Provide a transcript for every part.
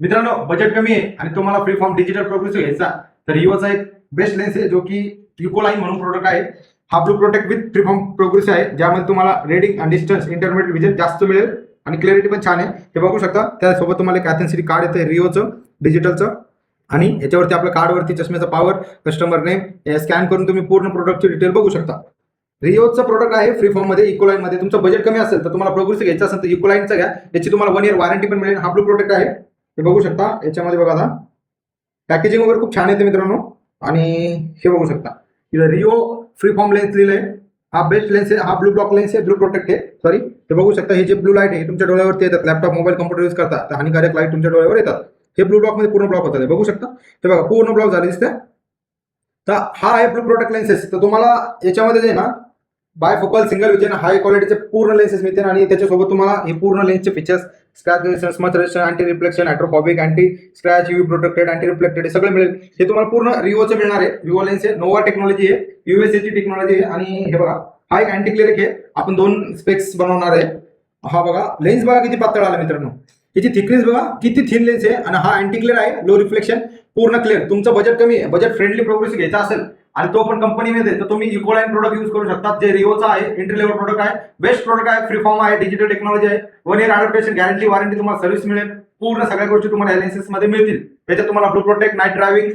मित्रांनो, बजेट कमी आहे आणि तुम्हाला फ्री फॉर्म डिजिटल प्रोग्रेसिव्ह घ्यायचा तर रिओचा एक बेस्ट लेन्स आहे जो की इकोलाइन म्हणून प्रोडक्ट आहे. हा blue protect with free form progressive आहे, ज्यामध्ये तुम्हाला रेडिंग आणि डिस्टन्स इंटरमीडिएट विजन जास्त मिळेल आणि क्लॅरिटी पण छान आहे. हे बघू शकता. त्यासोबत तुम्हाला एक अथेंसिटी कार्ड येतं रिओचं डिजिटलचं आणि याच्यावरती आपल्या कार्डवरती चष्म्याचा पॉवर, कस्टमर नेम स्कॅन करून तुम्ही पूर्ण प्रोडक्टची डिटेल बघू शकता. रिओचं प्रोडक्ट आहे फ्री फॉर्म मध्ये इकोलाइन मध्ये. तुमचं बजेट कमी असेल तर तुम्हाला प्रोग्रेसिव्ह घ्यायचं असेल तर इकोलाइनचा घ्या. याची तुम्हाला 1 इयर वॉरंटी पण मिळेल. हा ब्लू प्रोडक्ट आहे, हे बघू शकता. याच्यामध्ये बघा आता पॅकेजिंग वगैरे खूप छान येते मित्रांनो. आणि हे बघू शकता इथं रिओ फ्री फॉर्म लेन्स लिहिलंय. हा बेस्ट लेन्स आहे, हा ब्लू ब्लॉक लेन्स आहे, ब्लू प्रोटेक्ट आहे सॉरी. हे बघू शकता. हे जे ब्लू लाईट आहे तुमच्या डोळ्यावरती येतात. लॅपटॉप मोबाईल कम्प्युटर यूज करता तर हानिकारक लाईट तुमच्या डोळ्यावर येतात. हे ब्लू ब्लॉक मध्ये पूर्ण ब्लॉक होतात. हे बघू शकता. हे बघा पूर्ण ब्लॉक झाले दिसते. तर हा आहे ब्लू प्रोटेक्ट लेन्सेस. तर तुम्हाला याच्यामध्ये जे ना बायफोकल सिंगल विजन हाय क्वालिटीचे पूर्ण लेन्सेस मिळतील आणि त्याच्यासोबत तुम्हाला हे पूर्ण लेन्सचे features scratch resistance, smudge resistance, anti reflection, hydrophobic, anti scratch, UV protected, anti reflected हे सगळं मिळेल. हे तुम्हाला पूर्ण रिओचं मिळणार आहे. रिओ लेन्स आहे, नोवा टेक्नॉलॉजी आहे, यूएसएची टेक्नॉलॉजी आहे. आणि हे बघा हा एक अँटी क्लिअरिक आहे. आपण 2 स्पेक्स बनवणार आहे. हा बघा लेन्स बघा किती पातळ आला मित्रांनो. याची थिकनेस बघा किती थिन लेन्स आहे आणि हा अँटी क्लिअर आहे, लो रिफ्लेक्शन, पूर्ण क्लिअर. तुमचं बजेट कमी आहे, बजेट फ्रेंडली प्रोग्रेसिव्ह घ्यायचा असेल आणि तो पण कंपनीमध्ये तर तुम्ही इकोलाइन प्रोडक्ट यूज करू शकता. जे रिओचा आहे, एंट्री लेवल प्रोडक्ट आहे, बेस्ट प्रोडक्ट आहे, फ्री फॉर्म आहे, डिजिटल टेक्नॉलॉजी आहे, 1 इयर अडॅप्टेशन गॅरंटी, वॉरंटी, तुम्हाला सर्व्हिस मिळेल. पूर्ण सगळ्या गोष्टी तुम्हाला या लेन्सेस मध्ये मिळतील. त्याच्यात तुम्हाला blue protect, night driving,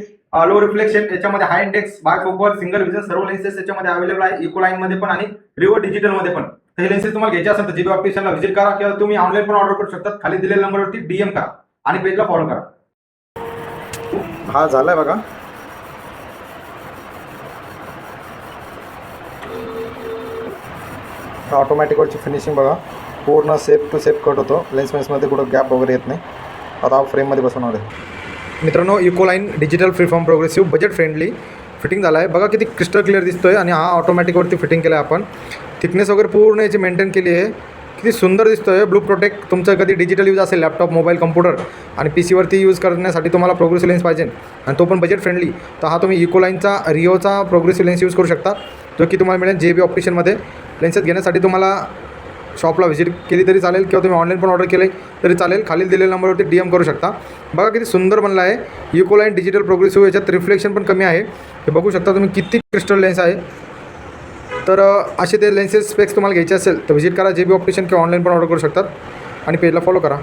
low reflection, याच्यामध्ये हाय इंडेक्स, बायफोकल, सिंगल विजन सर्व लेन्सेस याच्यामध्ये अवेलेबल आहे, इकोलाइन मध्ये पण आणि रिओ डिजिटल मध्ये पण. हे लेन्सेस तुम्हाला घ्यायचे असेल तर जीबी ऑप्टिशियनला व्हिजिट करा किंवा तुम्ही ऑनलाईन पण ऑर्डर करू शकता. खाली दिलेल्या नंबरवरती डीएम करा आणि पेजला फॉलो करा. हा झालाय बघा. ऑटोमॅटिकवरची फिनिशिंग बघा, पूर्ण सेफ टू सेफ कट होतो. लेन्समध्ये कुठं गॅप वगैरे येत नाही. आता हा फ्रेममध्ये बसवणार आहे. मित्रांनो, Ecoline digital free form progressive budget friendly fitting झाला आहे. बघा किती क्रिस्टल क्लिअर दिसतोय आणि हा ऑटोमॅटिकवरती फिटिंग केला आहे आपण. थिकनेस वगैरे पूर्ण याची मेंटेन केली आहे. किती सुंदर दिसतोय. ब्लू प्रोटेक्ट तुमचं कधी डिजिटल यूज असेल, लॅपटॉप, मोबाईल, कम्प्युटर आणि पीसीवरती यूज करण्यासाठी तुम्हाला प्रोग्रेसिव्ह लेन्स पाहिजे आणि तो पण बजेट फ्रेंडली, तर हा तुम्ही इकोलाइनचा रिओचा प्रोग्रेसिव्ह लेन्स यूज करू शकता, जो की तुम्हाला मिळेल जेबी ऑप्टिशियनमध्ये. लेन्सेस घेण्यासाठी तुम्हाला शॉपला व्हिजिट केली तरी चालेल किंवा तुम्ही ऑनलाईन पण ऑर्डर केले तरी चालेल. खालील दिलेल्या नंबरवरती डीएम करू शकता. बघा किती सुंदर बनला आहे इकोलाइन डिजिटल प्रोग्रेसिव्ह. याच्यात रिफ्लेक्शन पण कमी आहे. हे बघू शकता तुम्ही किती क्रिस्टल लेन्स आहे. तर असे ते लेन्सेस स्पेक्स तुम्हाला घ्यायचे असेल तर व्हिजिट करा जेबी ऑप्टिशियन किंवा ऑनलाईन पण ऑर्डर करू शकतात आणि पेजला फॉलो करा.